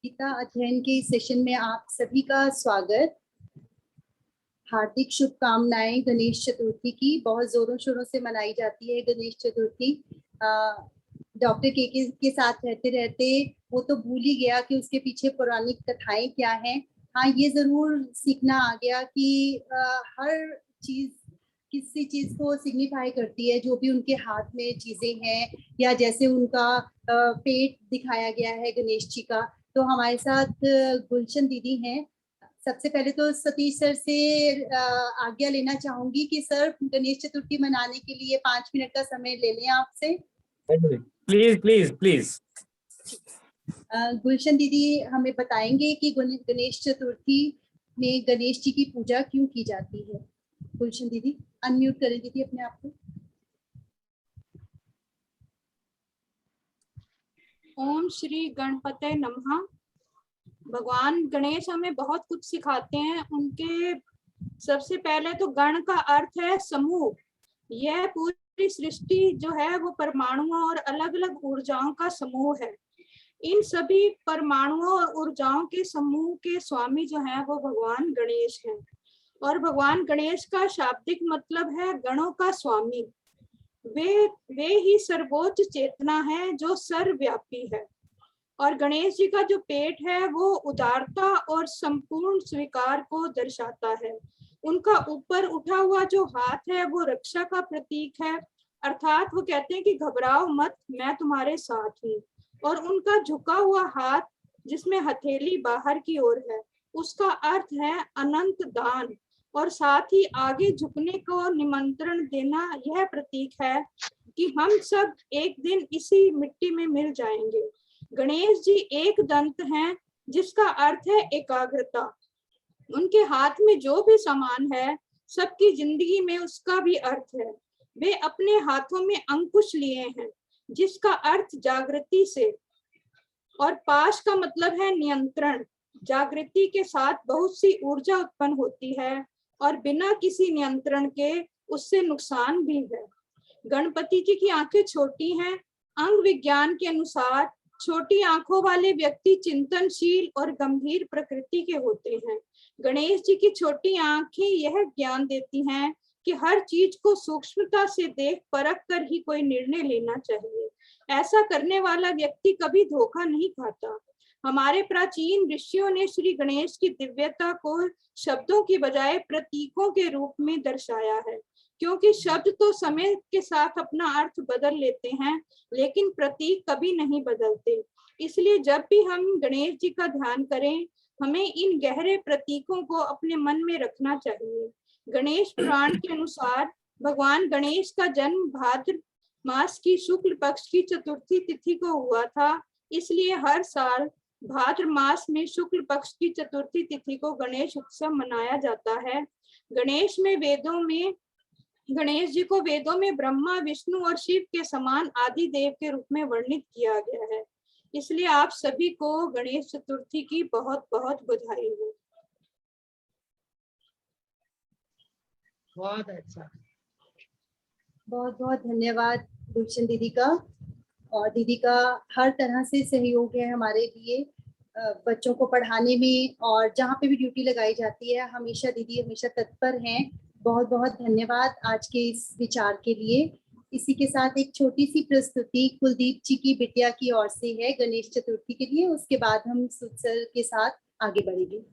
गीता अध्ययन के सेशन में आप सभी का स्वागत। हार्दिक शुभकामनाएं गणेश चतुर्थी की। बहुत जोरों शोरों से मनाई जाती है गणेश चतुर्थी। डॉक्टर के साथ रहते रहते वो तो भूल ही गया कि उसके पीछे पौराणिक कथाएं क्या हैं। हाँ, ये जरूर सीखना आ गया कि हर चीज किसी चीज को सिग्निफाई करती है। जो भी उनके हाथ में चीजें हैं या जैसे उनका पेट दिखाया गया है गणेश जी का। तो हमारे साथ गुलशन दीदी हैं। सबसे पहले तो सतीश सर से आज्ञा लेना चाहूंगी कि सर गणेश चतुर्थी मनाने के लिए 5 मिनट का समय ले लें आपसे। Please please please. गुलशन दीदी हमें बताएंगे कि गणेश चतुर्थी में गणेश जी की पूजा क्यों की जाती है। गुलशन दीदी अनम्यूट करें दीदी अपने आप को। ओम श्री गणपते नमः। भगवान गणेश हमें बहुत कुछ सिखाते हैं। उनके सबसे पहले तो गण का अर्थ है समूह। यह पूरी सृष्टि जो है वो परमाणुओं और अलग अलग ऊर्जाओं का समूह है। इन सभी परमाणुओं और ऊर्जाओं के समूह के स्वामी जो है वो भगवान गणेश हैं। और भगवान गणेश का शाब्दिक मतलब है गणों का स्वामी। वे ही सर्वोच्च चेतना है जो सर्वव्यापी है। और गणेश जी का जो पेट है वो उदारता और संपूर्ण स्वीकार को दर्शाता है। उनका ऊपर उठा हुआ जो हाथ है वो रक्षा का प्रतीक है, अर्थात वो कहते हैं कि घबराओ मत, मैं तुम्हारे साथ हूँ। और उनका झुका हुआ हाथ जिसमें हथेली बाहर की ओर है, उसका अर्थ है अनंत दान। और साथ ही आगे झुकने को निमंत्रण देना यह प्रतीक है कि हम सब एक दिन इसी मिट्टी में मिल जाएंगे। गणेश जी एक दंत हैं जिसका अर्थ है एकाग्रता। उनके हाथ में जो भी सामान है सबकी जिंदगी में उसका भी अर्थ है। वे अपने हाथों में अंकुश लिए हैं जिसका अर्थ जागृति से, और पाश का मतलब है नियंत्रण। जागृति के साथ बहुत सी ऊर्जा उत्पन्न होती है और बिना किसी नियंत्रण के उससे नुकसान भी है। गणपति जी की आंखें छोटी हैं। अंग विज्ञान के अनुसार छोटी आंखों वाले व्यक्ति चिंतनशील और गंभीर प्रकृति के होते हैं। गणेश जी की छोटी आंखें यह ज्ञान देती हैं कि हर चीज को सूक्ष्मता से देख परख कर ही कोई निर्णय लेना चाहिए। ऐसा करने वाला व्यक्ति कभी धोखा नहीं खाता। हमारे प्राचीन ऋषियों ने श्री गणेश की दिव्यता को शब्दों की बजाय प्रतीकों के रूप में दर्शाया है, क्योंकि शब्द तो समय के साथ अपना अर्थ बदल लेते हैं लेकिन प्रतीक कभी नहीं बदलते। इसलिए जब भी हम गणेश जी का ध्यान करें हमें इन गहरे प्रतीकों को अपने मन में रखना चाहिए। गणेश पुराण के अनुसार भगवान गणेश का जन्म भाद्र मास की शुक्ल पक्ष की चतुर्थी तिथि को हुआ था। इसलिए हर साल भाद्र मास में शुक्ल पक्ष की चतुर्थी तिथि को गणेश उत्सव मनाया जाता है। गणेश जी को वेदों में ब्रह्मा, विष्णु और शिव के समान आदि देव के रूप में वर्णित किया गया है। इसलिए आप सभी को गणेश चतुर्थी की बहुत बहुत बधाई हो। बहुत अच्छा, बहुत बहुत धन्यवाद गुलशन दीदी का। और दीदी का हर तरह से सहयोग है हमारे लिए बच्चों को पढ़ाने में, और जहाँ पे भी ड्यूटी लगाई जाती है हमेशा दीदी हमेशा तत्पर हैं। बहुत बहुत धन्यवाद आज के इस विचार के लिए। इसी के साथ एक छोटी सी प्रस्तुति कुलदीप जी की बिटिया की ओर से है गणेश चतुर्थी के लिए। उसके बाद हम सुध सर के साथ आगे बढ़ेंगे।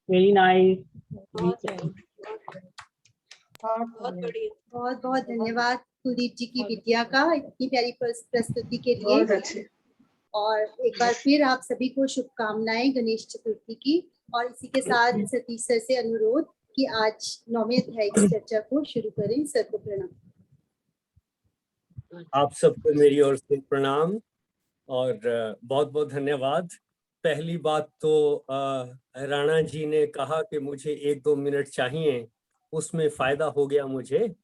Very nice. बहुत बढ़िया। बहुत बहुत धन्यवाद कुलदीप जी की विद्या का इतनी प्यारी प्रस्तुति के लिए। और एक बार फिर आप सभी को शुभकामनाएं गणेश चतुर्थी की। और इसी के साथ सतीश सर से अनुरोध कि आज 9वें अध्याय की चर्चा को शुरू करें। सर को प्रणाम। आप सबको मेरी ओर से प्रणाम और बहुत बहुत धन्यवाद। पहली बात तो राणा जी ने कहा कि मुझे 1-2 मिनट चाहिए, उसमें फायदा हो गया मुझे।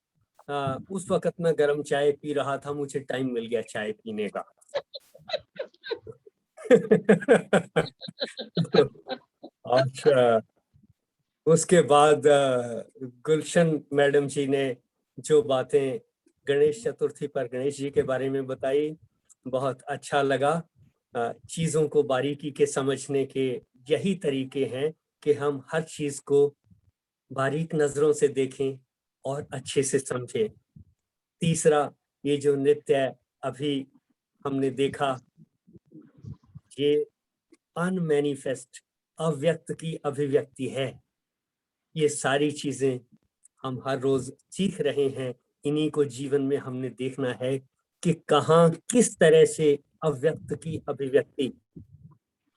उस वक्त मैं गर्म चाय पी रहा था, मुझे टाइम मिल गया चाय पीने का। और उसके बाद गुलशन मैडम जी ने जो बातें गणेश चतुर्थी पर गणेश जी के बारे में बताई, बहुत अच्छा लगा। चीजों को बारीकी के समझने के यही तरीके हैं कि हम हर चीज को बारीक नजरों से देखें और अच्छे से समझें। तीसरा, ये जो नृत्य अभी हमने देखा, ये अनमैनिफेस्ट, अव्यक्त की अभिव्यक्ति है। ये सारी चीजें हम हर रोज सीख रहे हैं। इन्हीं को जीवन में हमने देखना है कि कहाँ किस तरह से अव्यक्त की अभिव्यक्ति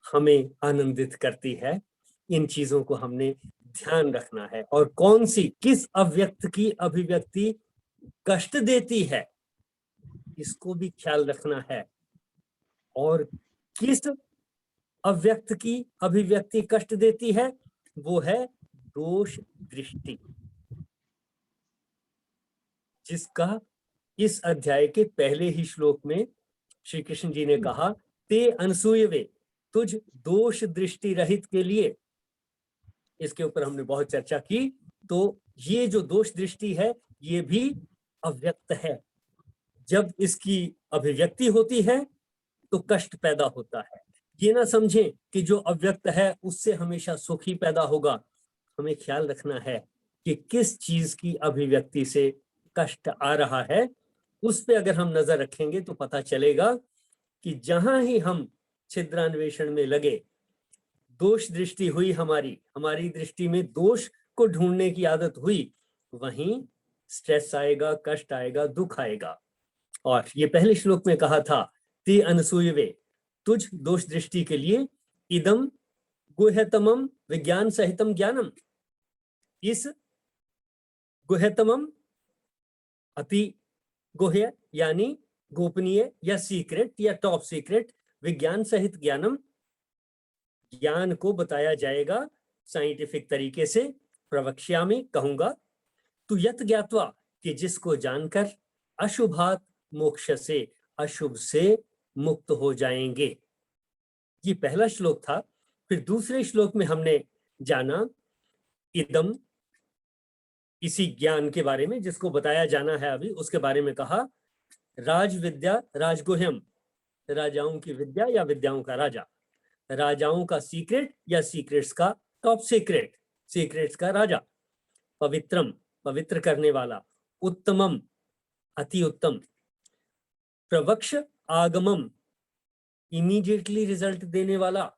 हमें आनंदित करती है। इन चीजों को हमने ध्यान रखना है। और कौन सी किस अव्यक्त की अभिव्यक्ति कष्ट देती है, इसको भी ख्याल रखना है। और किस अव्यक्त की अभिव्यक्ति कष्ट देती है, वो है दोष दृष्टि, जिसका इस अध्याय के पहले ही श्लोक में श्री कृष्ण जी ने कहा, ते अनसूयवे, तुझ दोष दृष्टि रहित के लिए। इसके ऊपर हमने बहुत चर्चा की। तो ये जो दोष दृष्टि है, ये भी अव्यक्त है। जब इसकी अभिव्यक्ति होती है तो कष्ट पैदा होता है। ये ना समझें कि जो अव्यक्त है उससे हमेशा सुख ही पैदा होगा। हमें ख्याल रखना है कि किस चीज की अभिव्यक्ति से कष्ट आ रहा है। उस पे अगर हम नजर रखेंगे तो पता चलेगा कि जहां ही हम छिद्रान्वेषण में लगे, दोष दृष्टि हुई, हमारी दृष्टि में दोष को ढूंढने की आदत हुई, वहीं स्ट्रेस आएगा, कष्ट आएगा, दुख आएगा। और ये पहले श्लोक में कहा था, ते अनसूयवे, तुझ दोष दृष्टि के लिए, इदम गुह्यतमम विज्ञान सहितम ज्ञानम, इस गुह्यतमम, अति गुह्य यानी गोपनीय या सीक्रेट या टॉप सीक्रेट, विज्ञान सहित ज्ञानम, ज्ञान को बताया जाएगा साइंटिफिक तरीके से। प्रवक्ष्यामि, कहूंगा, तु यत ज्ञात्वा, कि जिसको जानकर, अशुभात मोक्ष से, अशुभ से मुक्त हो जाएंगे। ये पहला श्लोक था। फिर दूसरे श्लोक में हमने जाना इदम, इसी ज्ञान के बारे में जिसको बताया जाना है अभी, उसके बारे में कहा, राज विद्या राजगुह्यम, राजाओं की विद्या या विद्याओं का राजा, राजाओं का सीक्रेट या सीक्रेट्स का टॉप सीक्रेट, सीक्रेट्स का राजा, पवित्रम, पवित्र करने वाला, उत्तमम, अति उत्तम, प्रवक्ष आगमम, इमीडिएटली रिजल्ट देने वाला।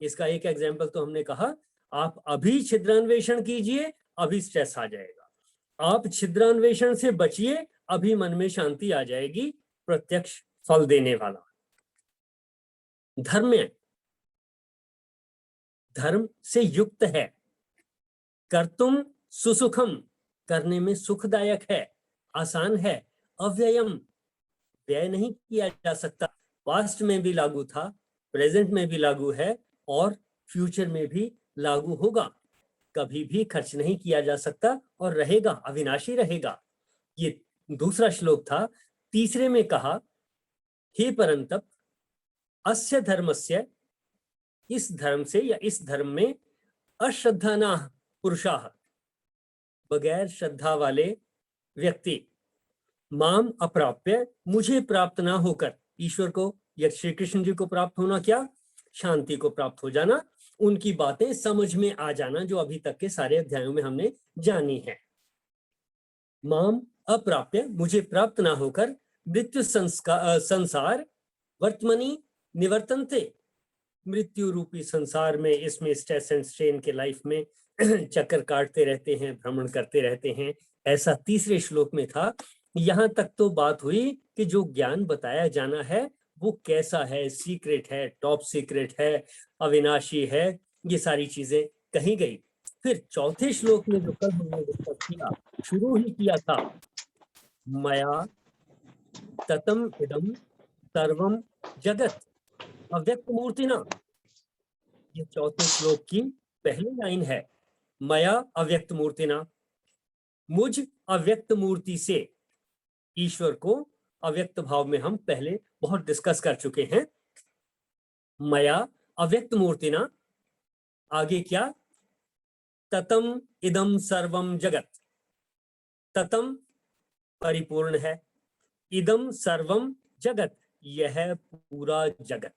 इसका एक एग्जाम्पल तो हमने कहा, आप अभी छिद्रान्वेषण कीजिए, अभी स्ट्रेस आ जाएगा। आप छिद्रान्वेषण से बचिए, अभी मन में शांति आ जाएगी। प्रत्यक्ष फल देने वाला। धर्म, धर्म से युक्त है, कर्तुम सुसुखम, करने में सुखदायक है, आसान है, अव्ययम, व्यय नहीं किया जा सकता। पास्ट में भी लागू था, प्रेजेंट में भी लागू है और फ्यूचर में भी लागू होगा। कभी भी खर्च नहीं किया जा सकता और रहेगा, अविनाशी रहेगा। ये दूसरा श्लोक था। तीसरे में कहा, हे परंतप, अस्य धर्मस्य, इस धर्म से या इस धर्म में, अश्रद्धाना पुरुषाः, बगैर श्रद्धा वाले व्यक्ति, माम अप्राप्य, मुझे प्राप्त ना होकर, ईश्वर को या श्री कृष्ण जी को प्राप्त होना, क्या, शांति को प्राप्त हो जाना, उनकी बातें समझ में आ जाना, जो अभी तक के सारे अध्यायों में हमने जानी है। माम अप्राप्य, मुझे प्राप्त ना होकर, मृत्यु संसार वर्तमनी निवर्तन्ते, मृत्यु रूपी संसार में इसमें स्ट्रेस एंड स्ट्रेन के लाइफ में चक्कर काटते रहते हैं, भ्रमण करते रहते हैं, ऐसा तीसरे श्लोक में था। यहाँ तक तो बात हुई कि जो ज्ञान बताया जाना है वो कैसा है, सीक्रेट है, टॉप सीक्रेट है, अविनाशी है, ये सारी चीजें कही गई। फिर चौथे श्लोक में जो कल हमने डिस्कस किया, शुरू ही किया था, मया ततम इदम सर्वम जगत अव्यक्त मूर्तिना, ये चौथे श्लोक की पहली लाइन है। मया अव्यक्त मूर्तिना, मुझ अव्यक्त मूर्ति से, ईश्वर को अव्यक्त भाव में हम पहले बहुत डिस्कस कर चुके हैं। मया अव्यक्त मूर्तिना, आगे क्या, ततम इदम सर्वम जगत, ततम परिपूर्ण है, इदम सर्वम जगत, यह पूरा जगत।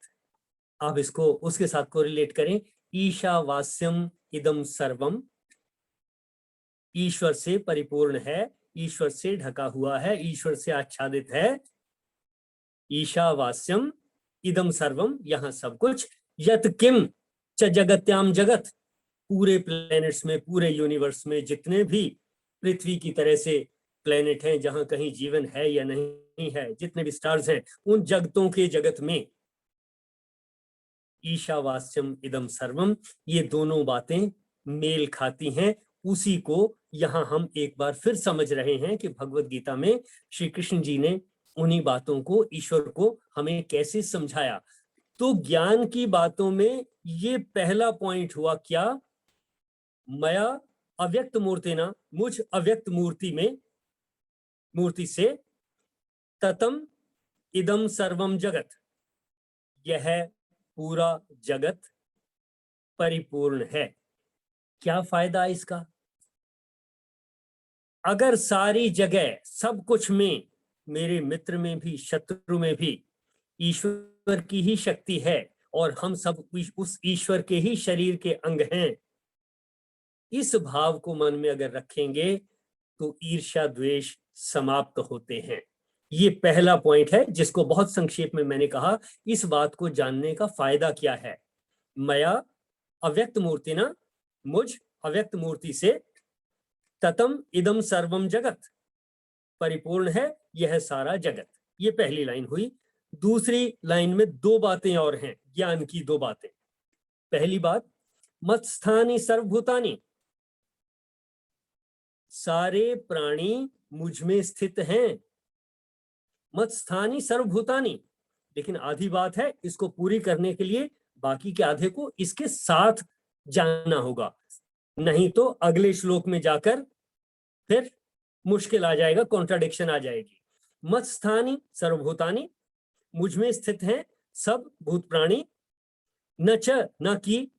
आप इसको उसके साथ को रिलेट करें, ईशावास्यम इदम सर्वम, ईश्वर से परिपूर्ण है, ईश्वर से ढका हुआ है, ईश्वर से आच्छादित है। ईशावास्यम इदम सर्वम, यहाँ सब कुछ, यत किम च जगत्याम जगत, पूरे प्लैनेट्स में, पूरे यूनिवर्स में जितने भी पृथ्वी की तरह से प्लैनेट हैं, जहां कहीं जीवन है या नहीं है, जितने भी स्टार्स हैं, उन जगतों के जगत में ईशावास्यम इदम सर्वम, ये दोनों बातें मेल खाती हैं। उसी को यहाँ हम एक बार फिर समझ रहे हैं कि भगवत गीता में श्री कृष्ण जी ने उन्हीं बातों को, ईश्वर को हमें कैसे समझाया। तो ज्ञान की बातों में ये पहला पॉइंट हुआ, क्या, मया अव्यक्त मूर्तिना, मुझ अव्यक्त मूर्ति में, मूर्ति से, ततम इदम सर्वम जगत, यह पूरा जगत परिपूर्ण है। क्या फायदा इसका? अगर सारी जगह सब कुछ में, मेरे मित्र में भी, शत्रु में भी ईश्वर की ही शक्ति है और हम सब उस ईश्वर के ही शरीर के अंग हैं, इस भाव को मन में अगर रखेंगे तो ईर्ष्या द्वेष समाप्त होते हैं। ये पहला पॉइंट है जिसको बहुत संक्षेप में मैंने कहा। इस बात को जानने का फायदा क्या है? मया अव्यक्त मूर्तिना, मुझ अव्यक्त मूर्ति से, ततम इदम सर्वम जगत, परिपूर्ण है यह सारा जगत। ये पहली लाइन हुई। दूसरी लाइन में दो बातें और हैं, ज्ञान की दो बातें। पहली बात, मत्स्थानी सर्वभूतानि, सारे प्राणी मुझ में स्थित हैं। मत्स्थानी सर्वभूतानि, लेकिन आधी बात है, इसको पूरी करने के लिए बाकी के आधे को इसके साथ जानना होगा, नहीं तो अगले श्लोक में जाकर फिर मुश्किल आ जाएगा, कॉन्ट्राडिक्शन आ जाएगी। मत्स्थानी सर्वभूतानि, मुझ में स्थित हैं सब भूत प्राणी। न च, न कि,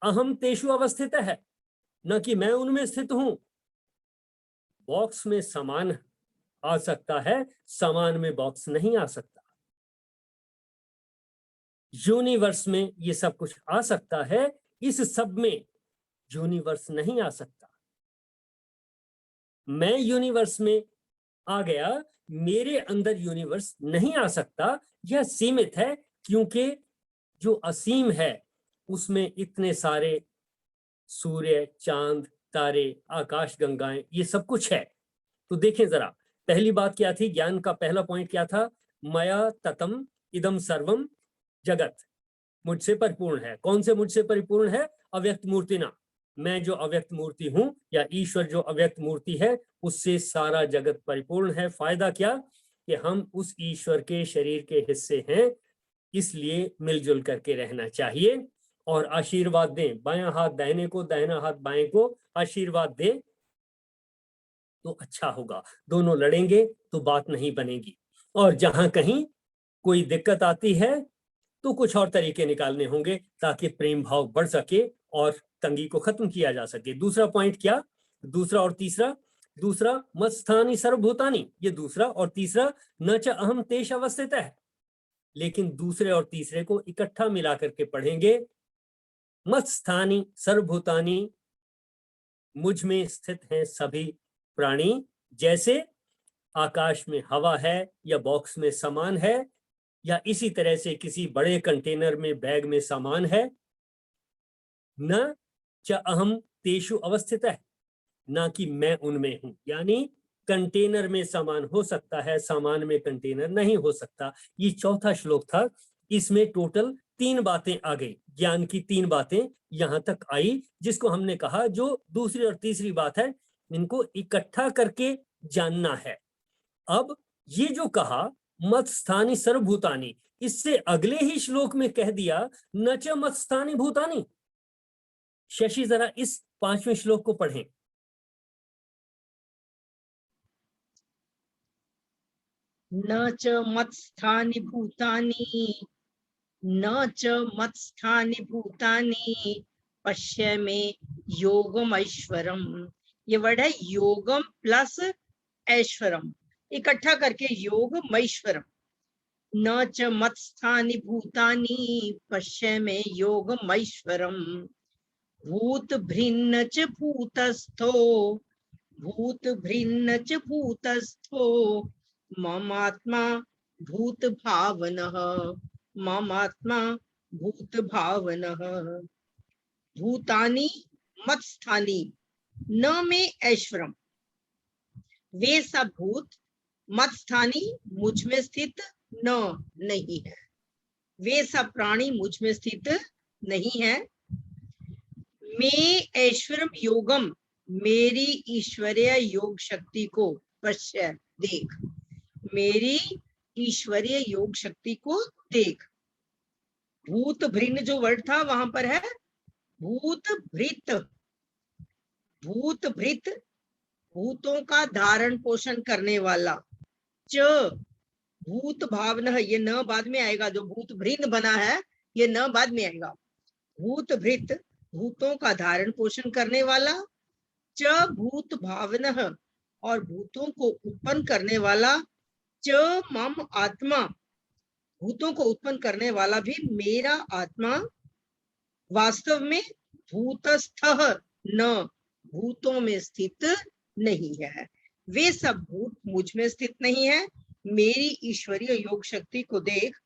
अहम तेषु अवस्थित है, न कि मैं उनमें स्थित हूं। बॉक्स में सामान आ सकता है, सामान में बॉक्स नहीं आ सकता। यूनिवर्स में ये सब कुछ आ सकता है, इस सब में यूनिवर्स नहीं आ सकता। मैं यूनिवर्स में आ गया, मेरे अंदर यूनिवर्स नहीं आ सकता। यह सीमित है, क्योंकि जो असीम है उसमें इतने सारे सूर्य, चांद, तारे, आकाश गंगाएं, ये सब कुछ है। तो देखें जरा, पहली बात क्या थी? ज्ञान का पहला पॉइंट क्या था? मया ततम इदम सर्वम जगत, मुझसे परिपूर्ण है। कौन से मुझसे परिपूर्ण है? अव्यक्त मूर्तिना, मैं जो अव्यक्त मूर्ति हूं, या ईश्वर जो अव्यक्त मूर्ति है, उससे सारा जगत परिपूर्ण है। फायदा क्या? कि हम उस ईश्वर के शरीर के हिस्से हैं, इसलिए मिलजुल करके रहना चाहिए और आशीर्वाद दें। बायां हाथ दाहिने को, दाहिना हाथ बाएं को आशीर्वाद दें तो अच्छा होगा। दोनों लड़ेंगे तो बात नहीं बनेगी, और जहां कहीं कोई दिक्कत आती है तो कुछ और तरीके निकालने होंगे ताकि प्रेम भाव बढ़ सके और तंगी को खत्म किया जा सके। दूसरा पॉइंट क्या? दूसरा और तीसरा, दूसरा मत्स्थानी सर्वभूतानि, ये दूसरा, और तीसरा न च अहम तेष अवस्थित है। लेकिन दूसरे और तीसरे को इकट्ठा मिला करके पढ़ेंगे। मत्स्थानी सर्वभूतानि, मुझ में स्थित हैं सभी प्राणी। जैसे आकाश में हवा है या बॉक्स में सामान है, या इसी तरह से किसी बड़े कंटेनर में बैग में सामान है, न च अहम तेषु अवस्थितः, ना कि मैं उनमें हूं। यानी कंटेनर में सामान हो सकता है, सामान में कंटेनर नहीं हो सकता। ये चौथा श्लोक था। इसमें टोटल 3 बातें आ गई, ज्ञान की 3 बातें यहां तक आई, जिसको हमने कहा जो दूसरी और तीसरी बात है, इनको इकट्ठा करके जानना है। अब ये जो कहा मत स्थानी सर्वभूतानि, इससे अगले ही श्लोक में कह दिया न च मत स्थानी भूतानि। शशि जरा इस 5वें श्लोक को पढ़ें। न च मत्स्थानि भूतानि, न च मत्स्थानि भूतानि पश्य में योगम ऐश्वरम। ये वर्ड है योगम प्लस ऐश्वरम, इकट्ठा करके योगम ऐश्वरम। न च मत्स्थानि भूतानि पश्य में योगम ऐश्वरम। भूत भिन्न च भूतस्थो, भूत भिन्न च भूतस्थो ममात्मा भूत भावनः, ममात्मा भूत भावनः। भूतानि मत्स्थानि, न में ऐश्वरम, वे सब भूत मत्स्थानी मुझ में स्थित न नहीं है, वे सब प्राणी मुझ में स्थित नहीं है। मैं ऐश्वरम योगम, मेरी ईश्वरीय योग शक्ति को पश्य देख, मेरी ईश्वरीय योग शक्ति को देख। भूत भृन्न जो वर्ड था वहां पर है भूत भृत। भूत भृत भूतों का धारण पोषण करने वाला। च भूत भावना, ये न बाद में आएगा, जो भूत भृन्न बना है ये न बाद में आएगा। भूत भृत भूतों का धारण पोषण करने वाला। च भूत भावना, और भूतों को उत्पन्न करने वाला। च मम आत्मा, भूतों को उत्पन्न करने वाला भी मेरा आत्मा। वास्तव में भूतस्थः न, भूतों में स्थित नहीं है, वे सब भूत मुझ में स्थित नहीं है। मेरी ईश्वरीय योग शक्ति को देख।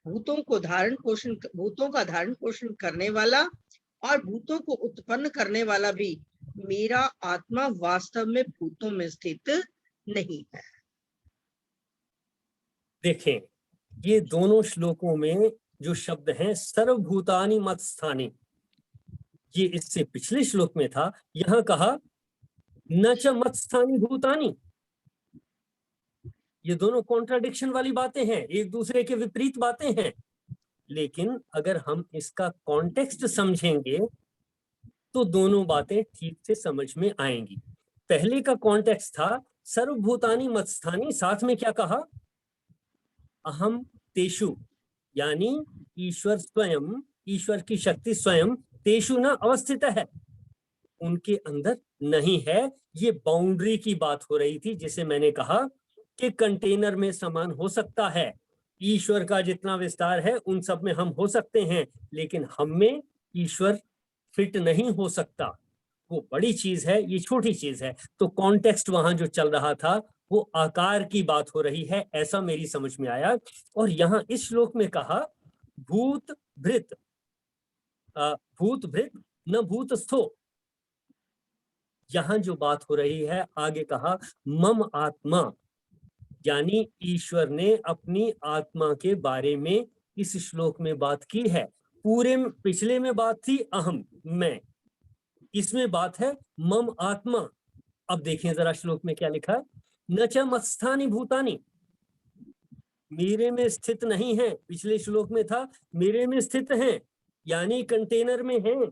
भूतों को धारण पोषण, भूतों का धारण पोषण करने वाला और भूतों को उत्पन्न करने वाला भी मेरा आत्मा वास्तव में भूतों में स्थित नहीं है। देखें, ये दोनों श्लोकों में जो शब्द हैं सर्वभूतानि मत्स्थानि, ये इससे पिछले श्लोक में था। यहां कहा न च मत्स्थानि भूतानि। ये दोनों कॉन्ट्राडिक्शन वाली बातें हैं, एक दूसरे के विपरीत बातें हैं। लेकिन अगर हम इसका कॉन्टेक्स्ट समझेंगे तो दोनों बातें ठीक से समझ में आएंगी। पहले का कॉन्टेक्स्ट था सर्वभूतानि मत्स्थानि, साथ में क्या कहा? अहम तेषु, यानी ईश्वर स्वयं, ईश्वर की शक्ति स्वयं तेषु न अवस्थित है, उनके अंदर नहीं है। ये बाउंड्री की बात हो रही थी, जिसे मैंने कहा कि कंटेनर में सामान हो सकता है, ईश्वर का जितना विस्तार है उन सब में हम हो सकते हैं, लेकिन हम में ईश्वर फिट नहीं हो सकता। वो बड़ी चीज है, ये छोटी चीज है। तो कॉन्टेक्स्ट वहां जो चल रहा था वो आकार की बात हो रही है, ऐसा मेरी समझ में आया। और यहाँ इस श्लोक में कहा भूत भृत, भूत भृत न भूतस्थो। यहां जो बात हो रही है, आगे कहा मम आत्मा, यानी ईश्वर ने अपनी आत्मा के बारे में इस श्लोक में बात की है। पूरे पिछले में बात थी अहम, मैं, इसमें बात है मम आत्मा। अब देखें जरा श्लोक में क्या लिखा है, न च मत्स्थानि भूतानि, मेरे में स्थित नहीं है। पिछले श्लोक में था मेरे में स्थित हैं, यानी कंटेनर में हैं,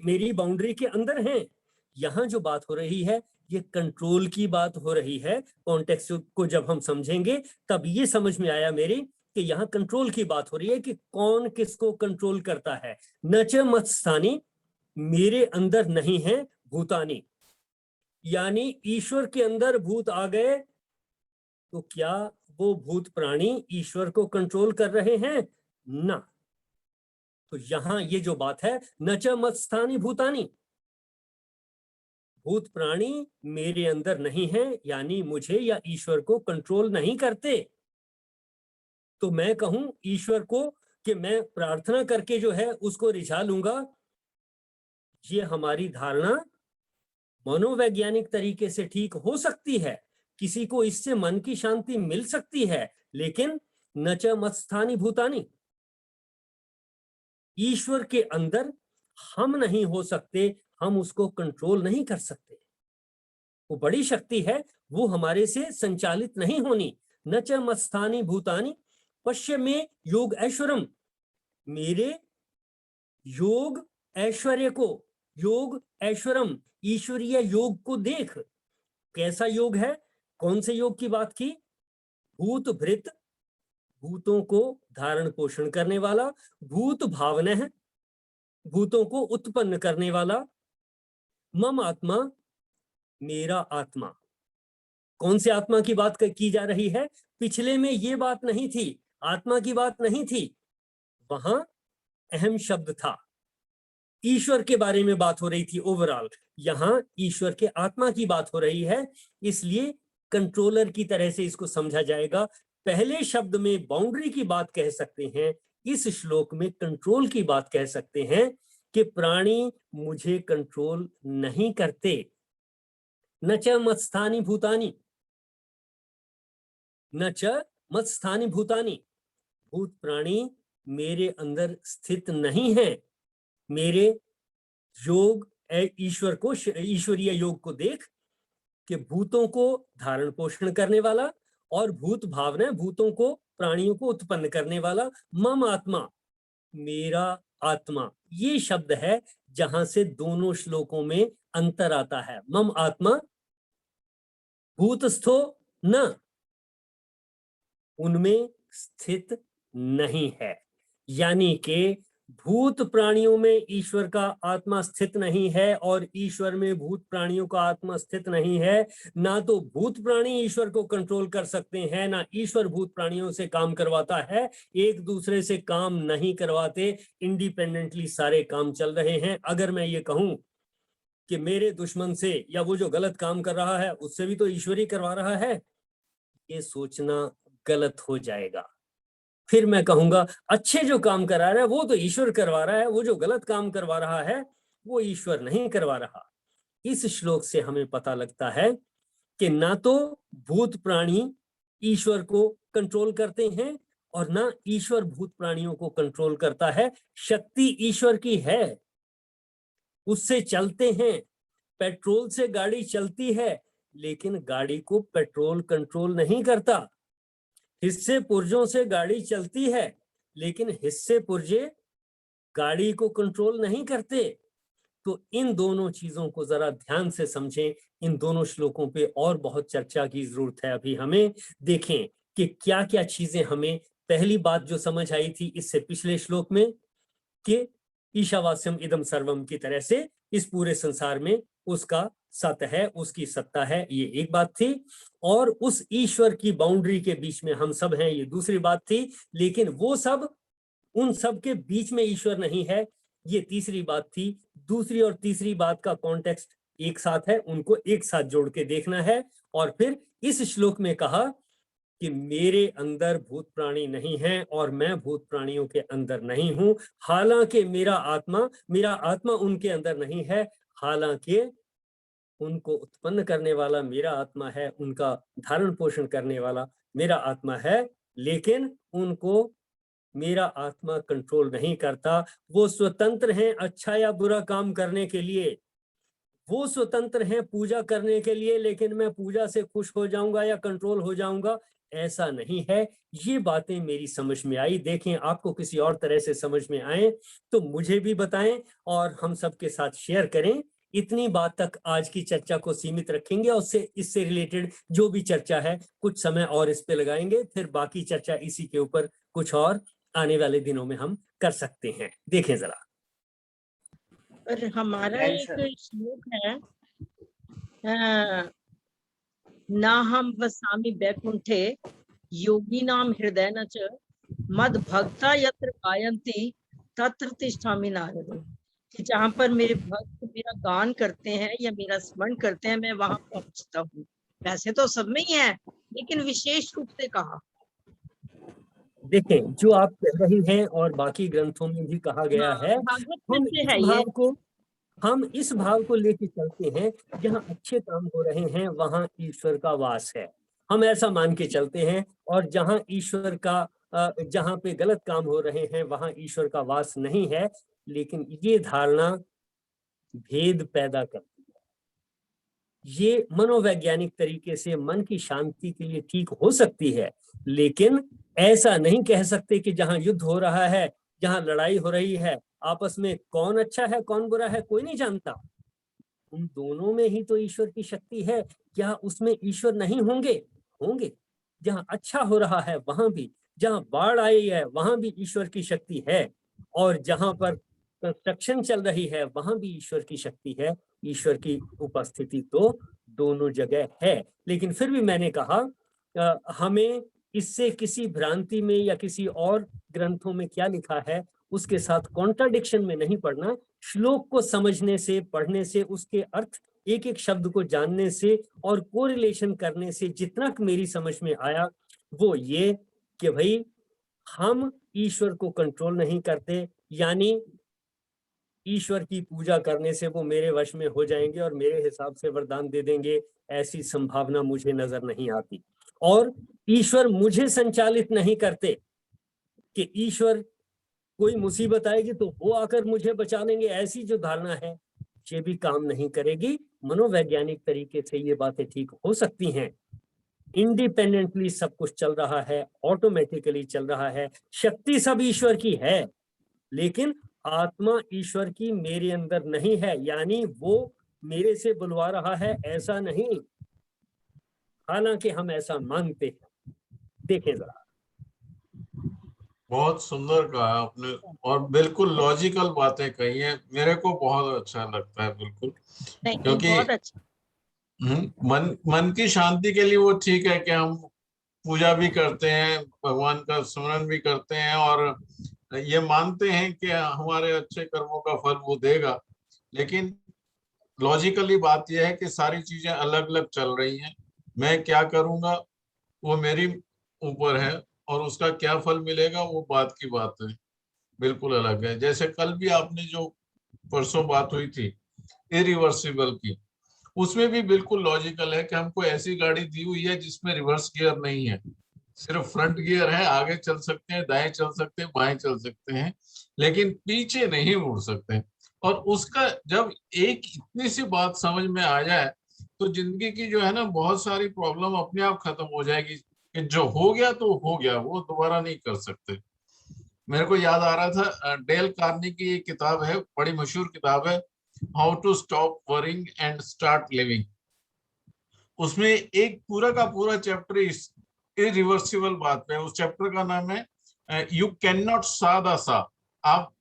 मेरी बाउंड्री के अंदर हैं। यहां जो बात हो रही है ये कंट्रोल की बात हो रही है। कॉन्टेक्स्ट को जब हम समझेंगे तब ये समझ में आया मेरी कि यहाँ कंट्रोल की बात हो रही है कि कौन किसको कंट्रोल करता है। न च मत्स्थानि, मेरे अंदर नहीं है भूतानि, यानी ईश्वर के अंदर भूत आ गए तो क्या वो भूत प्राणी ईश्वर को कंट्रोल कर रहे हैं? ना। तो यहां ये जो बात है न च मत्स्थानि भूतानि, भूत प्राणी मेरे अंदर नहीं है, यानी मुझे या ईश्वर को कंट्रोल नहीं करते। तो मैं कहूं ईश्वर को कि मैं प्रार्थना करके जो है उसको रिझा लूंगा, ये हमारी धारणा मनोवैज्ञानिक तरीके से ठीक हो सकती है, किसी को इससे मन की शांति मिल सकती है, लेकिन न च मत्स्थानि भूतानि, ईश्वर के अंदर हम नहीं हो सकते, हम उसको कंट्रोल नहीं कर सकते। वो बड़ी शक्ति है, वो हमारे से संचालित नहीं होनी। न च मत्स्थानि भूतानि पश्य में योग ऐश्वरम, मेरे योग ऐश्वर्य को, योग ऐश्वरम ईश्वरीय योग को देख। कैसा योग है? कौन से योग की बात की? भूत भृत, भूतों को धारण पोषण करने वाला, भूत भावना है, भूतों को उत्पन्न करने वाला, मम आत्मा, मेरा आत्मा। कौन से आत्मा की बात की जा रही है? पिछले में ये बात नहीं थी, आत्मा की बात नहीं थी, वहां अहम शब्द था, ईश्वर के बारे में बात हो रही थी ओवरऑल। यहां ईश्वर के आत्मा की बात हो रही है, इसलिए कंट्रोलर की तरह से इसको समझा जाएगा। पहले शब्द में बाउंड्री की बात कह सकते हैं, इस श्लोक में कंट्रोल की बात कह सकते हैं कि प्राणी मुझे कंट्रोल नहीं करते। न च मत्स्थानि भूतानि, न च मत्स्थानि भूतानि, भूत प्राणी मेरे अंदर स्थित नहीं है। मेरे योग ईश्वर को, ईश्वरीय योग को देख कि भूतों को धारण पोषण करने वाला और भूत भावना, भूतों को, प्राणियों को उत्पन्न करने वाला, मम आत्मा, मेरा आत्मा। ये शब्द है जहां से दोनों श्लोकों में अंतर आता है। मम आत्मा भूतस्थो न, उनमें स्थित नहीं है, यानी कि भूत प्राणियों में ईश्वर का आत्मा स्थित नहीं है और ईश्वर में भूत प्राणियों का आत्मा स्थित नहीं है। ना तो भूत प्राणी ईश्वर को कंट्रोल कर सकते हैं, ना ईश्वर भूत प्राणियों से काम करवाता है। एक दूसरे से काम नहीं करवाते, इंडिपेंडेंटली सारे काम चल रहे हैं। अगर मैं ये कहूं कि मेरे दुश्मन से या वो जो गलत काम कर रहा है उससे भी तो ईश्वर ही करवा रहा है, ये सोचना गलत हो जाएगा। फिर मैं कहूंगा अच्छे जो काम करा रहा है वो तो ईश्वर करवा रहा है, वो जो गलत काम करवा रहा है वो ईश्वर नहीं करवा रहा। इस श्लोक से हमें पता लगता है कि ना तो भूत प्राणी ईश्वर को कंट्रोल करते हैं और ना ईश्वर भूत प्राणियों को कंट्रोल करता है। शक्ति ईश्वर की है, उससे चलते हैं। पेट्रोल से गाड़ी चलती है, लेकिन गाड़ी को पेट्रोल कंट्रोल नहीं करता। हिस्से पुर्जों से गाड़ी चलती है, लेकिन हिस्से पुर्जे गाड़ी को कंट्रोल नहीं करते। तो इन दोनों चीजों को जरा ध्यान से समझें। इन दोनों श्लोकों पे और बहुत चर्चा की जरूरत है। अभी हमें देखें कि क्या क्या चीजें हमें, पहली बात जो समझ आई थी इससे पिछले श्लोक में कि ईशावास्यम इदम सर्वम की तरह से इस पूरे संसार में उसका सत है, उसकी सत्ता है, ये एक बात थी। और उस ईश्वर की बाउंड्री के बीच में हम सब हैं, ये दूसरी बात थी। लेकिन वो सब, उन सब के बीच में ईश्वर नहीं है, ये तीसरी बात थी। दूसरी और तीसरी बात का कॉन्टेक्स्ट एक साथ है, उनको एक साथ जोड़ के देखना है। और फिर इस श्लोक में कहा कि मेरे अंदर भूत प्राणी नहीं है और मैं भूत प्राणियों के अंदर नहीं हूं। हालांकि मेरा आत्मा उनके अंदर नहीं है, हालांकि उनको उत्पन्न करने वाला मेरा आत्मा है, उनका धारण पोषण करने वाला मेरा आत्मा है, लेकिन उनको मेरा आत्मा कंट्रोल नहीं करता। वो स्वतंत्र हैं अच्छा या बुरा काम करने के लिए, वो स्वतंत्र हैं पूजा करने के लिए, लेकिन मैं पूजा से खुश हो जाऊंगा या कंट्रोल हो जाऊंगा, ऐसा नहीं है। ये बातें मेरी समझ में आई। देखें आपको किसी और तरह से समझ में आए तो मुझे भी बताएं और हम सबके साथ शेयर करें। इतनी बात तक आज की चर्चा को सीमित रखेंगे और इससे रिलेटेड जो भी चर्चा है कुछ समय और इस पे लगाएंगे, फिर बाकी चर्चा इसी के ऊपर कुछ और आने वाले दिनों में हम कर सकते हैं। देखें जरा। पर हमारा एक श्लोक है, ना हम वसामि बैकुंठे योगी नाम हृदय च मद भक्ता यत्र गायन्ति तत्र तिष्ठामि नारद। कि जहाँ पर मेरे भक्त मेरा गान करते हैं या मेरा स्मरण करते हैं, मैं वहां पहुंचता हूँ। वैसे तो सब में ही है, लेकिन विशेष रूप से कहा। देखें, जो आप कह रही हैं और बाकी ग्रंथों में भी कहा गया हाँ, है, भागवत में हम से इस है ये। भाव को हम इस भाव को लेके चलते हैं, जहाँ अच्छे काम हो रहे हैं वहां ईश्वर का वास है, हम ऐसा मान के चलते हैं। और जहाँ ईश्वर का जहाँ पे गलत काम हो रहे हैं वहां ईश्वर का वास नहीं है। लेकिन ये धारणा भेद पैदा करती है। ये मनोवैज्ञानिक तरीके से मन की शांति के लिए ठीक हो सकती है, लेकिन ऐसा नहीं कह सकते कि जहां युद्ध हो रहा है, जहां लड़ाई हो रही है, आपस में कौन अच्छा है कौन बुरा है कोई नहीं जानता। उन दोनों में ही तो ईश्वर की शक्ति है। क्या उसमें ईश्वर नहीं होंगे? होंगे। जहां अच्छा हो रहा है वहां भी, जहां बाढ़ आई है वहां भी ईश्वर की शक्ति है, और जहां पर कंस्ट्रक्शन चल रही है वहां भी ईश्वर की शक्ति है। ईश्वर की उपस्थिति तो दोनों जगह है। लेकिन फिर भी मैंने कहा हमें इससे किसी भ्रांति में या किसी और ग्रंथों में क्या लिखा है उसके साथ कॉन्ट्राडिक्शन में नहीं पढ़ना। श्लोक को समझने से, पढ़ने से, उसके अर्थ एक एक शब्द को जानने से और कोरिलेशन करने से जितना मेरी समझ में आया वो ये कि भाई हम ईश्वर को कंट्रोल नहीं करते, यानी ईश्वर की पूजा करने से वो मेरे वश में हो जाएंगे और मेरे हिसाब से वरदान दे देंगे, ऐसी संभावना मुझे नजर नहीं आती। और ईश्वर मुझे संचालित नहीं करते कि ईश्वर कोई मुसीबत आएगी तो वो आकर मुझे बचा लेंगे, ऐसी जो धारणा है ये भी काम नहीं करेगी। मनोवैज्ञानिक तरीके से ये बातें ठीक हो सकती हैं। इंडिपेंडेंटली सब कुछ चल रहा है, ऑटोमेटिकली चल रहा है, शक्ति सब ईश्वर की है, लेकिन आत्मा ईश्वर की मेरे अंदर नहीं है, यानी वो मेरे से बुलवा रहा है ऐसा नहीं, हालांकि हम ऐसा मानते हैं। देखें जरा। बहुत सुंदर कहा आपने और बिल्कुल लॉजिकल बातें कही हैं, मेरे को बहुत अच्छा लगता है। बिल्कुल, नहीं, क्योंकि बहुत अच्छा। मन की शांति के लिए वो ठीक है कि हम पूजा भी करते हैं, भगवान का स्मरण भी करते हैं और ये मानते हैं कि हमारे अच्छे कर्मों का फल वो देगा। लेकिन लॉजिकली बात यह है कि सारी चीजें अलग अलग चल रही हैं। मैं क्या करूंगा वो मेरी ऊपर है और उसका क्या फल मिलेगा वो बात की बात है, बिल्कुल अलग है। जैसे कल भी आपने जो परसों बात हुई थी इरिवर्सिबल की, उसमें भी बिल्कुल लॉजिकल है कि हमको ऐसी गाड़ी दी हुई है जिसमें रिवर्स गियर नहीं है, सिर्फ फ्रंट गियर है। आगे चल सकते हैं, दाएं चल सकते हैं, बाएं चल सकते हैं, लेकिन पीछे नहीं मुड़ सकते। और उसका जब एक इतनी सी बात समझ में आ जाए तो जिंदगी की जो है ना बहुत सारी प्रॉब्लम अपने आप खत्म हो जाएगी कि जो हो गया तो हो गया, वो दोबारा नहीं कर सकते। मेरे को याद आ रहा था डेल कार्नी की एक किताब है, बड़ी मशहूर किताब है, how to stop worrying and start living. उसमें एक पूरा का पूरा चैप्टर इस इरिवर्सिबल बात पे है। उस चैप्टर का नाम है यू कैन नॉट सा द सा। आप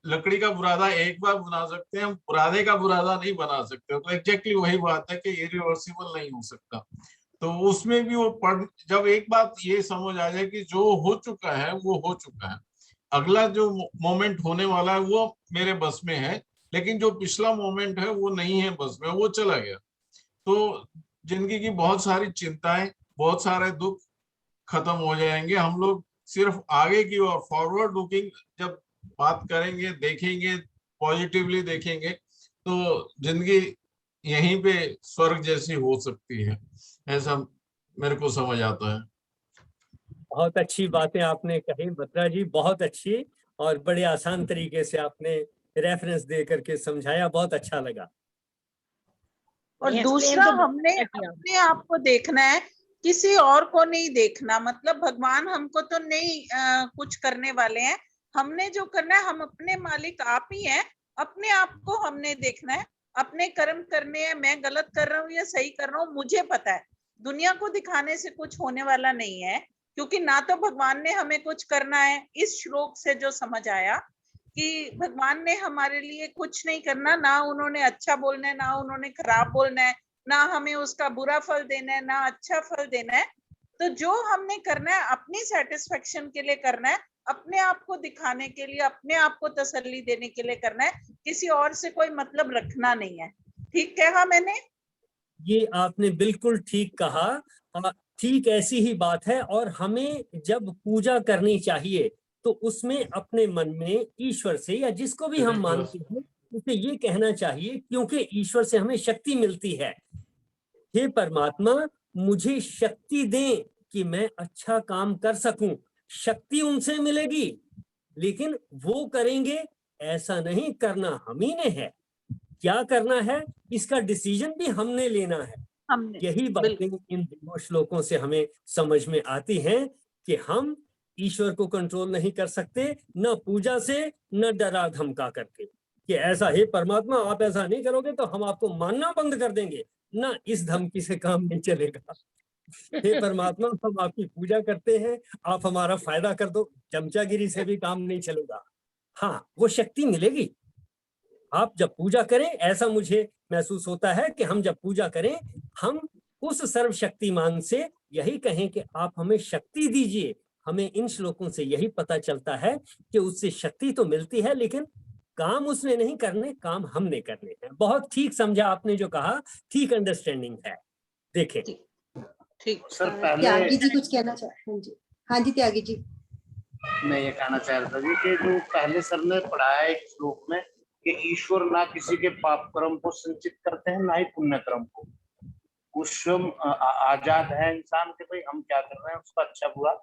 लकड़ी का बुरादा एक बार बना सकते हैं, बुरादे का बुरादा नहीं बना सकते। तो एग्जैक्टली वही बात है कि इरिवर्सिबल नहीं हो सकता। तो उसमें भी वो जब एक बात ये समझ आ जाए कि जो हो चुका है वो हो चुका है, अगला जो मोमेंट होने वाला है वो मेरे बस में है, लेकिन जो पिछला मोमेंट है वो नहीं है बस में, वो चला गया। तो जिंदगी की बहुत सारी चिंताएं, बहुत सारे दुख खत्म हो जाएंगे। हम लोग सिर्फ आगे की ओर फॉरवर्ड लुकिंग जब बात करेंगे, देखेंगे, पॉजिटिवली देखेंगे, तो जिंदगी यहीं पे स्वर्ग जैसी हो सकती है, ऐसा मेरे को समझ आता है। बहुत अच्छी बातें आपने कही बत्रा जी, बहुत अच्छी, और बड़े आसान तरीके से आपने रेफरेंस दे करके समझाया, बहुत अच्छा लगा। और नहीं, दूसरा explain तो हमने बहुत किया। अपने आप को देखना है, किसी और को नहीं देखना। मतलब भगवान हमको तो नहीं कुछ करने वाले हैं, हमने जो करना है, हम अपने मालिक आप ही हैं। अपने आप को हमने देखना है, अपने कर्म करने हैं। मैं गलत कर रहा हूँ या सही कर रहा हूँ मुझे पता है, दुनिया को दिखाने से कुछ होने वाला नहीं है, क्योंकि ना तो भगवान ने हमें कुछ करना है। इस श्लोक से जो समझ आया कि भगवान ने हमारे लिए कुछ नहीं करना, ना उन्होंने अच्छा बोलना है, ना उन्होंने खराब बोलना है, ना हमें उसका बुरा फल देना है, ना अच्छा फल देना है। तो जो हमने करना है अपनी सेटिस्फेक्शन के लिए करना है, अपने आप को दिखाने के लिए, अपने आप को तसल्ली देने के लिए करना है, किसी और से कोई मतलब रखना नहीं है। ठीक कहा मैंने? ये आपने बिल्कुल ठीक कहा। ठीक ऐसी ही बात है। और हमें जब पूजा करनी चाहिए तो उसमें अपने मन में ईश्वर से या जिसको भी हम मानते हैं उसे ये कहना चाहिए, क्योंकि ईश्वर से हमें शक्ति मिलती है, हे परमात्मा मुझे शक्ति दें कि मैं अच्छा काम कर सकूं। शक्ति उनसे मिलेगी, लेकिन वो करेंगे ऐसा नहीं करना हम ही ने है। क्या करना है इसका डिसीजन भी हमने लेना है। हमने यही बातें इन दोनों श्लोकों से हमें समझ में आती हैं कि हम ईश्वर को कंट्रोल नहीं कर सकते, न पूजा से न डरा धमका करके कि ऐसा हे परमात्मा आप ऐसा नहीं करोगे तो हम आपको मानना बंद कर देंगे, ना इस धमकी से काम नहीं चलेगा। हे परमात्मा हम आपकी पूजा करते हैं, आप हमारा फायदा कर दो, चमचागिरी से भी काम नहीं चलेगा। हाँ वो शक्ति मिलेगी आप जब पूजा करें। ऐसा मुझे महसूस होता है कि हम जब पूजा करें हम उस सर्वशक्तिमान से यही कहें कि आप हमें शक्ति दीजिए। हमें इन श्लोकों से यही पता चलता है कि उससे शक्ति तो मिलती है, लेकिन काम उसने नहीं करने, काम हमने करने हैं। बहुत ठीक समझा आपने जो कहा, ठीक अंडरस्टैंडिंग है। देखें ठीक सर पहले त्यागी जी कुछ कहना चाहते हैं? जी हाँ जी त्यागी जी। मैं ये कहना चाह रहा था जी कि जो पहले सर ने पढ़ाया एक श्लोक में कि ईश्वर ना किसी के पाप कर्म को संचित करते हैं ना ही पुण्य कर्म को। वो स्वयं आजाद है इंसान के भाई हम क्या कर रहे हैं, उसका अच्छा बुरा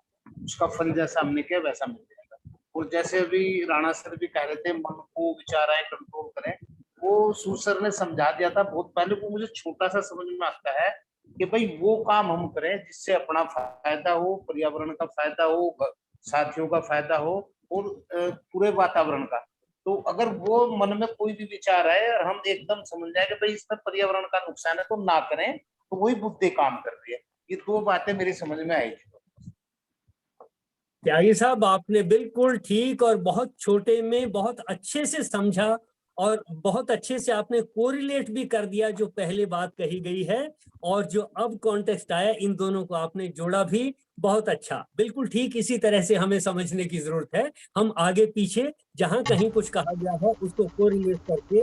उसका फल जैसा हमने किया वैसा मिल जाएगा। और जैसे अभी राणा सर भी कह रहे थे मन को विचाराएं कंट्रोल करें, वो सू सर ने समझा दिया था बहुत पहले। वो मुझे छोटा सा समझ में आता है कि भाई वो काम हम करें जिससे अपना फायदा हो, पर्यावरण का फायदा हो, साथियों का फायदा हो और पूरे वातावरण का। तो अगर वो मन में कोई भी विचार है और हम एकदम समझ जाए कि भाई इसमें पर्यावरण का नुकसान है तो ना करें, तो वही बुद्धि काम कर रही है। ये दो बातें मेरी समझ में आई थी। त्यागी साहब आपने बिल्कुल ठीक और बहुत छोटे में बहुत अच्छे से समझा और बहुत अच्छे से आपने कोरिलेट भी कर दिया जो पहले बात कही गई है और जो अब कॉन्टेक्स्ट आया, इन दोनों को आपने जोड़ा भी बहुत अच्छा। बिल्कुल ठीक, इसी तरह से हमें समझने की जरूरत है। हम आगे पीछे जहां कहीं कुछ कहा गया है उसको कोरिलेट करके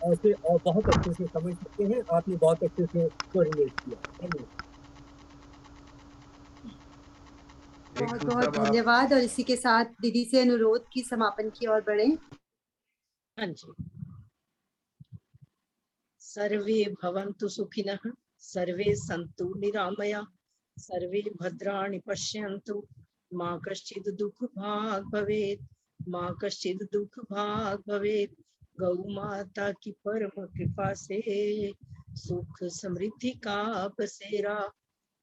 ऐसे और बहुत अच्छे से समझ सकते हैं। आपने बहुत अच्छे से कोरिलेट किया। बहुत बहुत धन्यवाद। और इसी के साथ दीदी से अनुरोध की समापन की ओर बढ़े। हाँ जी। सर्वे भवन्तु सुखिनः, सर्वे सन्तु निरामया, सर्वे भद्राणि पश्यन्तु, मा कश्चित् दुःखभाग् भवेत्, मा कश्चित् दुःखभाग् भवेत्। गौ माता की परम कृपा से सुख समृद्धि का बसेरा,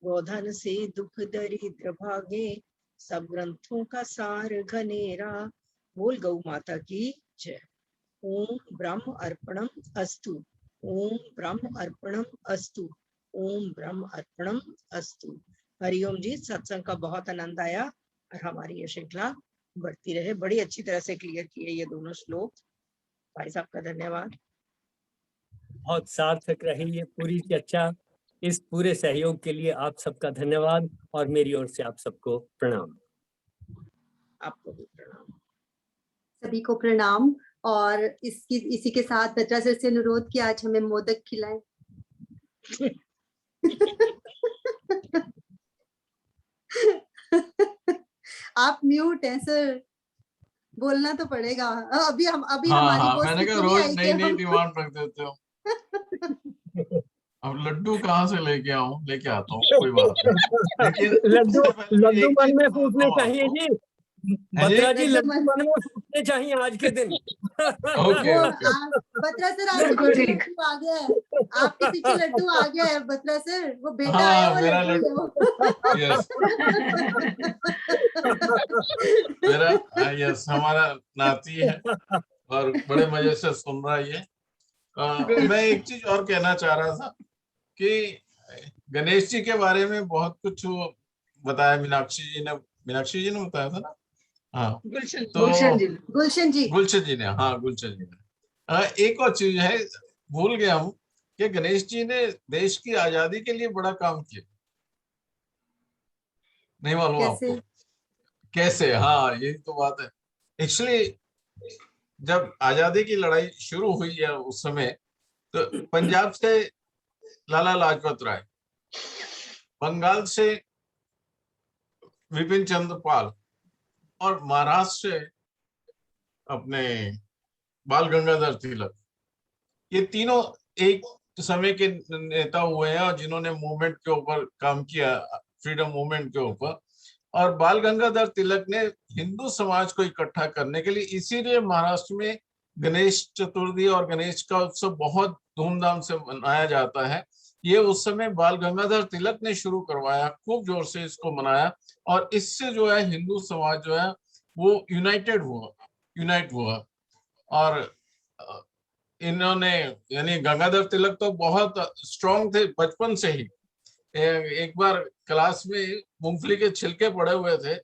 गोधन से दुख दरिद्र भागे, सब ग्रंथों का सार घनेरा। बोल गौ माता की जय। ओम ब्रह्म अर्पणम अस्तु, ओम ब्रह्म अर्पणम अस्तु, ओम ब्रह्म अर्पणम अस्तु। हरिओम जी। सत्संग का बहुत आनंद आया और हमारी ये श्रृंखला बढ़ती रहे। बड़ी अच्छी तरह से क्लियर किए ये दोनों श्लोक। भाई साहब का धन्यवाद। बहुत सार्थक रही ये पूरी चर्चा। इस पूरे सहयोग के लिए आप सबका धन्यवाद और मेरी ओर से आप सबको प्रणाम। आपको भी प्रणाम। सभी को प्रणाम। और इसी के साथ बत्रा सर से अनुरोध कि आज हमें मोदक खिलाएं। आप म्यूट हैं सर, बोलना तो पड़ेगा। अभी हाँ, हमारी हाँ, वो मैंने कहा स्थिति नहीं रोज आई नई कि नई हम डिमांड रख देते हो। अब लड्डू कहाँ से लेके आऊं? लेके आता हूँ, कोई बात नहीं। लेकिन लड्डू उससे पहले लड्डू एक मन चीज में बताता फूटने हूँ चाहिए आपको। जी। हाँ जी? बत्रा जी लड्डू लड्डू मन में फूटने चाहिए आज के दिन। ओके, वो ओके। बत्रा सर आपके पीछे लड्डू आ गया है। आपके पीछे लड्डू आ गया है बत्रा सर। वो बेटा आया हाँ, वो मेरा लड्डू है वो। यस, मेरा यस हमारा नाती है और बड़े मजे से सुन रहा है ये। मैं एक चीज और कहना चाह रहा था कि गणेश जी के बारे में बहुत कुछ बताया मीनाक्षी जी ने बताया था ना। हाँ, गुलशन तो गुलशन जी। गुलशन जी ने, हाँ गुलशन जी ने। एक और चीज है, भूल गया हूँ कि गणेश जी ने देश की आजादी के लिए बड़ा काम किया। नहीं मालूम कैसे? आपको? कैसे, हाँ यही तो बात है। एक्चुअली जब आजादी की लड़ाई शुरू हुई है उस समय, तो पंजाब से लाला लाजपत राय, बंगाल से विपिन चंद्र पाल और महाराष्ट्र से अपने बाल गंगाधर तिलक, ये तीनों एक समय के नेता हुए हैं और जिन्होंने मूवमेंट के ऊपर काम किया, फ्रीडम मूवमेंट के ऊपर। और बाल गंगाधर तिलक ने हिंदू समाज को इकट्ठा करने के लिए, इसीलिए महाराष्ट्र में गणेश चतुर्थी और गणेश का उत्सव बहुत धूमधाम से मनाया जाता है। ये उस समय बाल गंगाधर तिलक ने शुरू करवाया, खूब जोर से इसको मनाया, और इससे जो है हिंदू समाज जो है वो यूनाइट हुआ। और इन्होंने, यानी गंगाधर तिलक तो बहुत स्ट्रॉन्ग थे बचपन से ही। एक बार क्लास में मूंगफली के छिलके पड़े हुए थे,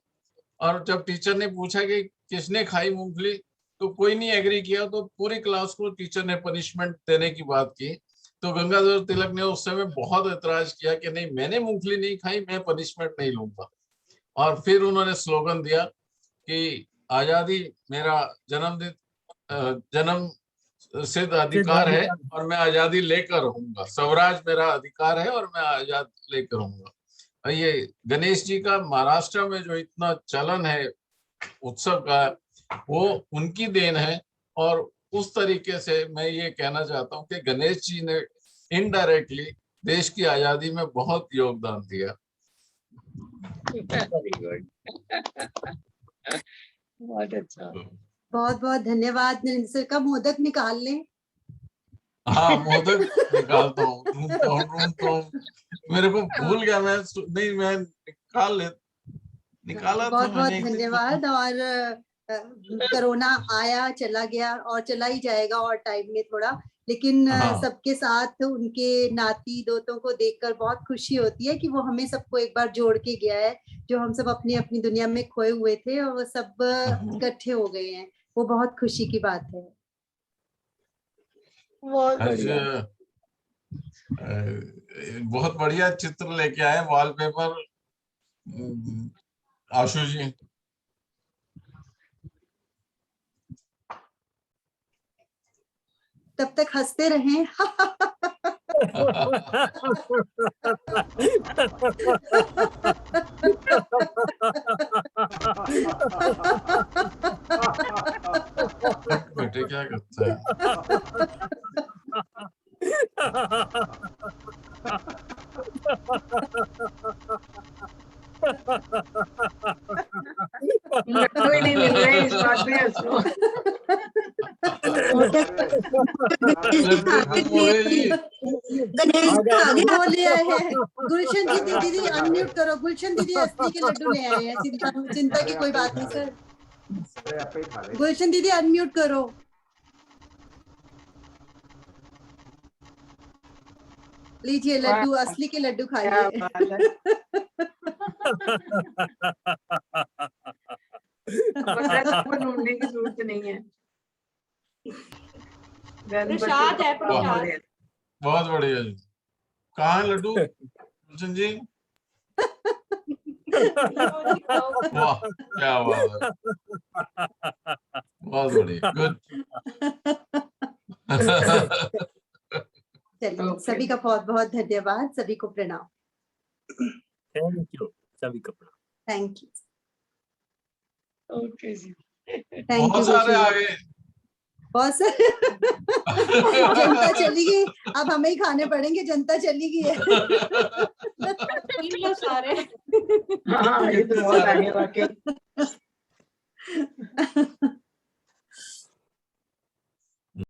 और जब टीचर ने पूछा कि किसने खाई मूंगफली, तो कोई नहीं एग्री किया, तो पूरी क्लास को टीचर ने पनिशमेंट देने की बात की। तो गंगाधर तिलक ने उस समय बहुत ऐतराज किया कि नहीं, मैंने मूंगफली नहीं खाई, मैं पनिशमेंट नहीं लूंगा। और फिर उन्होंने स्लोगन दिया कि आजादी मेरा जन्म सिद्ध अधिकार है और मैं आजादी लेकर रहूंगा, स्वराज मेरा अधिकार है और मैं आजाद लेकर रहूंगा। और ये गणेश जी का महाराष्ट्र में जो इतना चलन है उत्सव का, वो उनकी देन है। और उस तरीके से मैं ये कहना चाहता हूँ कि गणेश जी ने इनडायरेक्टली देश की आजादी में बहुत योगदान दिया। Very good. बहुत अच्छा। बहुत बहुत धन्यवाद नरेंद्र सर। का मोदक निकाल लें। हाँ, मोदक निकालता हूँ, ढूंढता हूँ, मेरे को भूल गया, मैं निकाला बहुत था बहुत मैंने एक दिन। धन्यवाद। और कोरोना आया चला गया और चला ही जाएगा और टाइम में थोड़ा, लेकिन हाँ। सबके साथ उनके नाती दोतों को देखकर बहुत खुशी होती है कि वो हमें सबको एक बार जोड़ के गया है। जो हम सब अपनी अपनी दुनिया में खोए हुए थे और वो सब इकट्ठे हो गए हैं, वो बहुत खुशी की बात है। बहुत बढ़िया। बहुत बढ़िया चित्र लेके आए, वॉलपेपर आशु जी। तब तक हंसते रहें। बेटे क्या करता है? लड्डू ही नहीं मिल रहे इस बात में उसको। वो ले आए हैं गुलशन जी। दीदी अनम्यूट करो। गुलशन दीदी असली के लड्डू ले आए हैं। चिंता की कोई बात नहीं सर। गुलशन दीदी अनम्यूट करो। लीजिए लड्डू, असली के लड्डू खाइए। ढूंढने की जरूरत नहीं है। प्रसाद है, प्रसाद। बहुत बढ़िया जी। कहाँ है लड्डू गुलशन जी? वाह, क्या बात है, बहुत बढ़िया, गुड। चलिए, सभी का बहुत बहुत धन्यवाद। सभी को प्रणाम। थैंक यू, सभी को प्रणाम। Thank you. ओके जी। Thank you. बहुत सारे आ गए। बहुत सारे। जनता चली गई, अब हमें ही खाने पड़ेंगे। जनता चली गई है। सारे। हाँ, ये तो बहुत आगे वाकई।